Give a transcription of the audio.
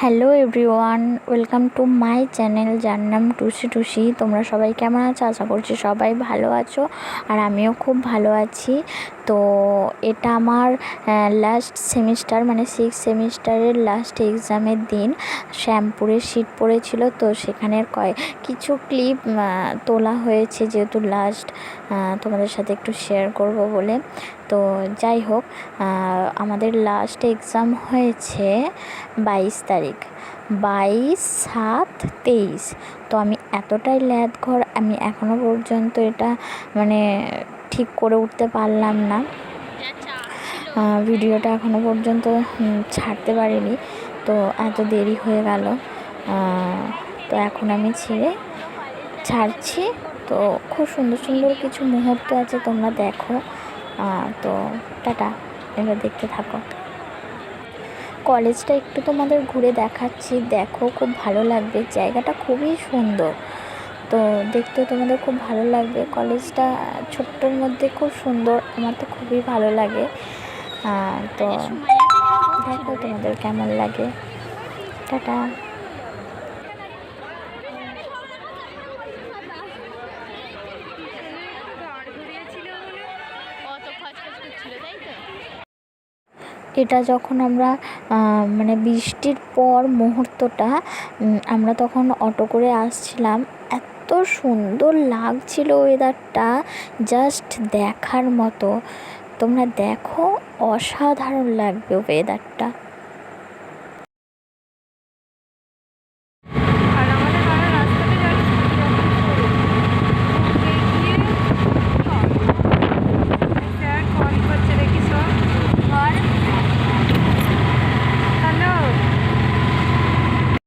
Hello everyone, welcome to my channel যার নাম টুসি টুসি। তোমরা সবাই কেমন আছো? আশা করছি সবাই ভালো আছো, আর আমিও খুব ভালো আছি। তো এটা আমার লাস্ট সেমিস্টার, মানে 6th সেমিস্টারের লাস্ট এক্সামের দিন। শ্যামপুরে সিট পড়েছিল, তো সেখানের কিছু ক্লিপ তোলা হয়েছে, যেহেতু লাস্ট তোমাদের সাথে একটু শেয়ার করব বলে। তো যাই হোক, আমাদের লাস্ট এক্সাম হয়েছে 22 তারিখ, 22/7/23। তো আমি এতটাই ল্যাদঘর, আমি এখনও পর্যন্ত এটা মানে ঠিক করে উঠতে পারলাম না। ভিডিওটা এখনও পর্যন্ত ছাড়তে পারিনি, তো এত দেরি হয়ে গেল। তো এখন আমি ছাড়ছি। তো খুব সুন্দর সুন্দর কিছু মুহূর্ত আছে, তোমরা দেখো। তো টাটা, এবার দেখতে থাকো। কলেজটা একটু তোমাদের ঘুরে দেখাচ্ছি, দেখো, খুব ভালো লাগবে। জায়গাটা খুবই সুন্দর, তো দেখতেও তোমাদের খুব ভালো লাগবে। কলেজটা ছোট্টর মধ্যে খুব সুন্দর, আমার তো খুবই ভালো লাগে। তো দেখো তোমাদের কেমন লাগে। টাটা। এটা যখন আমরা মানে বৃষ্টির পর মুহূর্তটা, আমরা তখন অটো করে আসছিলাম। এত সুন্দর লাগছিল ওয়েদারটা, জাস্ট দেখার মতো। তোমরা দেখো, অসাধারণ লাগবে ওয়েদারটা।